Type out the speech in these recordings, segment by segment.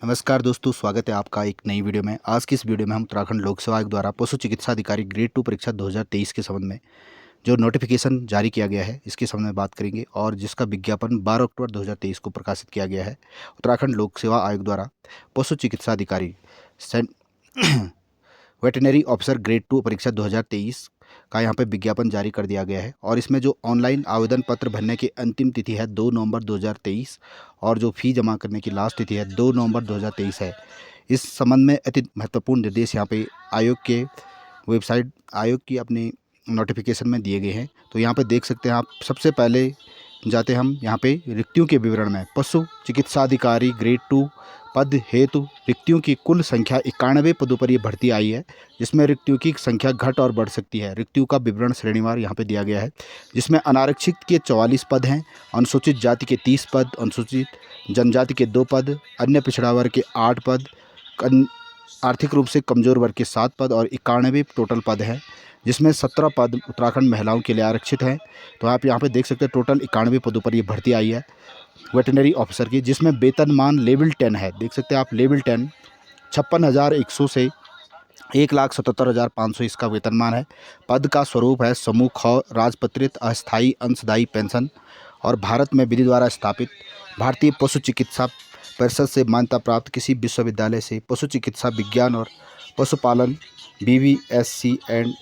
नमस्कार दोस्तों, स्वागत है आपका एक नई वीडियो में। आज की इस वीडियो में हम उत्तराखंड लोक सेवा आयोग द्वारा पशु चिकित्सा अधिकारी ग्रेड 2 परीक्षा 2023 के संबंध में जो नोटिफिकेशन जारी किया गया है इसके संबंध में बात करेंगे, और जिसका विज्ञापन 12 अक्टूबर 2023 को प्रकाशित किया गया है। उत्तराखंड लोक सेवा आयोग द्वारा पशु चिकित्सा अधिकारी वेटनरी ऑफिसर ग्रेड 2 परीक्षा 2023 का यहाँ पे विज्ञापन जारी कर दिया गया है। और इसमें जो ऑनलाइन आवेदन पत्र भरने की अंतिम तिथि है 2 नवंबर 2023, और जो फ़ी जमा करने की लास्ट तिथि है 2 नवंबर 2023 है। इस संबंध में अति महत्वपूर्ण निर्देश यहाँ पे आयोग के वेबसाइट, आयोग की अपनी नोटिफिकेशन में दिए गए हैं। तो यहाँ पे देख सकते हैं आप। सबसे पहले जाते हम यहाँ पे रिक्तियों के विवरण में। पशु चिकित्सा अधिकारी ग्रेड 2 पद हेतु रिक्तियों की कुल संख्या 91 पदों पर ये भर्ती आई है, जिसमें रिक्तियों की संख्या घट और बढ़ सकती है। रिक्तियों का विवरण श्रेणीवार यहाँ पे दिया गया है, जिसमें अनारक्षित के 44 पद हैं, अनुसूचित जाति के 30 पद, अनुसूचित जनजाति के 2 पद, अन्य पिछड़ा वर्ग के 8 पद, आर्थिक रूप से कमज़ोर वर्ग के 7 पद और 91 टोटल पद हैं, जिसमें 17 पद उत्तराखंड महिलाओं के लिए आरक्षित हैं। तो आप यहाँ पे देख सकते हैं टोटल 91 पदों पर ये भर्ती आई है वेटनरी ऑफिसर की, जिसमें वेतनमान लेवल 10 है। देख सकते हैं आप लेवल 10 56,100 से 1,77,500 इसका वेतनमान है। पद का स्वरूप है समूह ख राजपत्रित अस्थायी अंशदायी पेंशन, और भारत में विधि द्वारा स्थापित भारतीय पशु चिकित्सा परिषद से मान्यता प्राप्त किसी विश्वविद्यालय से पशु चिकित्सा विज्ञान और पशुपालन BVSC एंड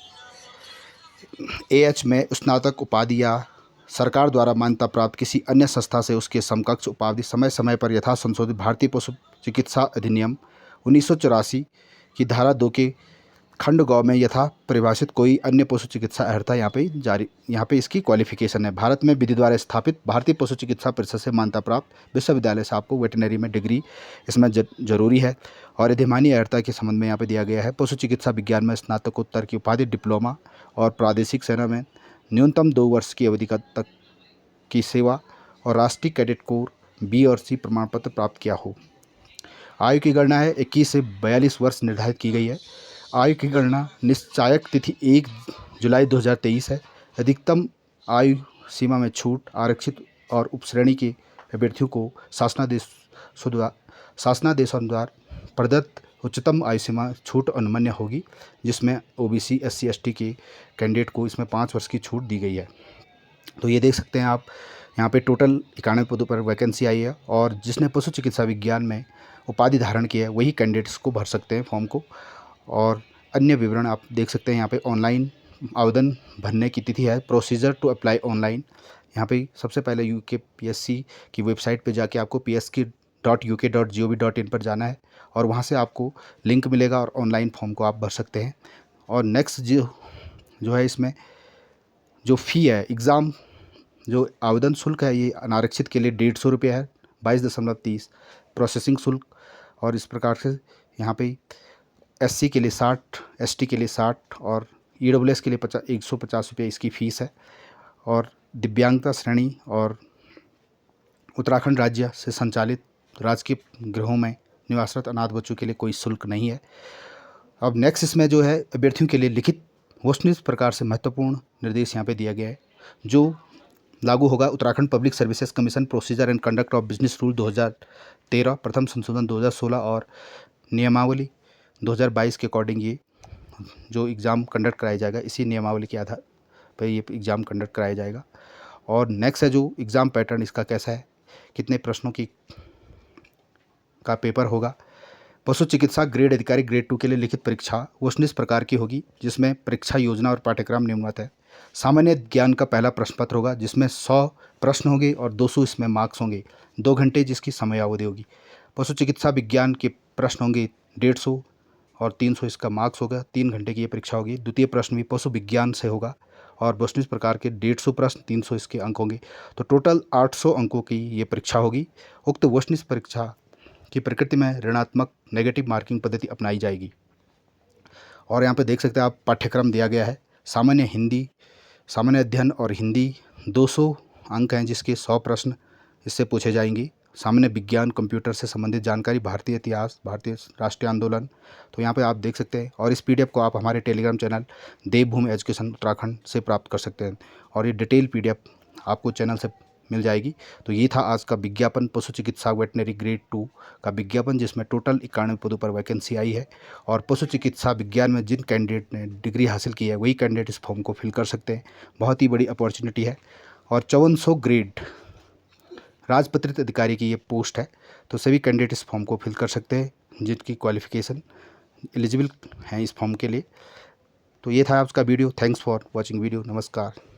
AH में स्नातक उपाधि या सरकार द्वारा मान्यता प्राप्त किसी अन्य संस्था से उसके समकक्ष उपाधि समय समय पर यथा संशोधित भारतीय पशु चिकित्सा अधिनियम 1984 की धारा 2 के खंड गौ में यथा परिभाषित कोई अन्य पशु चिकित्सा अर्हता यहाँ पे इसकी क्वालिफिकेशन है। भारत में विधि द्वारा स्थापित भारतीय पशु चिकित्सा परिषद से मान्यता प्राप्त विश्वविद्यालय से आपको वेटनरी में डिग्री इसमें जरूरी है। और अधिमानी अर्हता के संबंध में यहाँ पे दिया गया है। पशु चिकित्सा विज्ञान में स्नातकोत्तर की उपाधि, डिप्लोमा और प्रादेशिक सेना में न्यूनतम 2 वर्ष की अवधि तक की सेवा और राष्ट्रीय कैडेट कोर B और C प्रमाण पत्र प्राप्त किया हो। आयु की गणना है 21 से 42 वर्ष निर्धारित की गई है। आयु की गणना निश्चायक तिथि 1 जुलाई 2023 है। अधिकतम आयु सीमा में छूट आरक्षित और उपश्रेणी के अभ्यर्थियों को शासनादेशों द्वारा प्रदत्त उच्चतम आयु सीमा छूट अनुमन्य होगी, जिसमें OBC SC ST के कैंडिडेट को इसमें 5 वर्ष की छूट दी गई है। तो ये देख सकते हैं आप, यहाँ पे टोटल 91 पदों पर वैकेंसी आई है, और जिसने पशु चिकित्सा विज्ञान में उपाधि धारण की है वही कैंडिडेट्स को भर सकते हैं फॉर्म को। और अन्य विवरण आप देख सकते हैं यहाँ पे। ऑनलाइन आवेदन भरने की तिथि है। प्रोसीजर टू अप्लाई ऑनलाइन, यहाँ पे सबसे पहले UKPSC की वेबसाइट पे जाके आपको psk.uk.gov.in पर जाना है, और वहाँ से आपको लिंक मिलेगा और ऑनलाइन फॉर्म को आप भर सकते हैं। और नेक्स्ट जो है इसमें जो फ़ी है, एग्ज़ाम जो आवेदन शुल्क है, ये अनारक्षित के लिए 150 रुपये है, 22.30 प्रोसेसिंग शुल्क। और इस प्रकार से यहाँ पे SC के लिए 60, ST के लिए 60 और EWS के लिए 150 रुपये इसकी फ़ीस है। और दिव्यांगता श्रेणी और उत्तराखंड राज्य से संचालित राजकीय गृहों में निवासरत अनाथ बच्चों के लिए कोई शुल्क नहीं है। अब नेक्स्ट इसमें जो है अभ्यर्थियों के लिए लिखित वस्तुनिष्ठ प्रकार से महत्वपूर्ण निर्देश यहाँ पे दिया गया है, जो लागू होगा Uttarakhand public services commission procedure and conduct of business rule 2013 प्रथम संशोधन 2016 और नियमावली 2022 के अकॉर्डिंग ये जो एग्ज़ाम कंडक्ट कराया जाएगा, इसी नियमावली के आधार पर ये एग्ज़ाम कंडक्ट कराया जाएगा। और नेक्स्ट है जो एग्ज़ाम पैटर्न इसका कैसा है, कितने प्रश्नों का पेपर होगा। पशु चिकित्सा ग्रेड अधिकारी ग्रेड 2 के लिए लिखित परीक्षा वस्तुनिष्ठ प्रकार की होगी, जिसमें परीक्षा योजना और पाठ्यक्रम निम्नवत है। सामान्य ज्ञान का पहला प्रश्न पत्र होगा, जिसमें 100 प्रश्न होंगे और 200 इसमें मार्क्स होंगे। 2 घंटे जिसकी समयावधि होगी। पशु चिकित्सा विज्ञान के प्रश्न होंगे 150 और 300 इसका मार्क्स होगा। 3 घंटे की ये परीक्षा होगी। द्वितीय प्रश्न भी पशु विज्ञान से होगा और वस्तुनिष्ठ प्रकार के 150 प्रश्न, 300 इसके अंक होंगे। तो टोटल 800 अंकों की ये परीक्षा होगी। उक्त वस्तुनिष्ठ परीक्षा की प्रकृति में ऋणात्मक नेगेटिव मार्किंग पद्धति अपनाई जाएगी। और यहाँ पे देख सकते हैं आप, पाठ्यक्रम दिया गया है। सामान्य हिंदी, सामान्य अध्ययन और हिंदी 200 अंक हैं, जिसके 100 प्रश्न इससे पूछे जाएंगे। सामान्य विज्ञान, कंप्यूटर से संबंधित जानकारी, भारतीय इतिहास, भारतीय राष्ट्रीय आंदोलन। तो यहाँ पे आप देख सकते हैं। और इस PDF को आप हमारे टेलीग्राम चैनल देवभूमि एजुकेशन उत्तराखंड से प्राप्त कर सकते हैं। और ये डिटेल PDF आपको चैनल से मिल जाएगी। तो ये था आज का विज्ञापन, पशु चिकित्सा वेटनरी ग्रेड 2 का विज्ञापन, जिसमें टोटल 91 पदों पर वैकेंसी आई है। और पशु चिकित्सा विज्ञान में जिन कैंडिडेट ने डिग्री हासिल की है वही कैंडिडेट इस फॉर्म को फिल कर सकते हैं। बहुत ही बड़ी अपॉर्चुनिटी है। और 5400 ग्रेड राजपत्रित अधिकारी की ये पोस्ट है। तो सभी कैंडिडेट इस फॉर्म को फिल कर सकते हैं जिनकी क्वालिफ़िकेशन एलिजिबल हैं इस फॉर्म के लिए। तो ये था आज का video. Thanks for watching video. नमस्कार।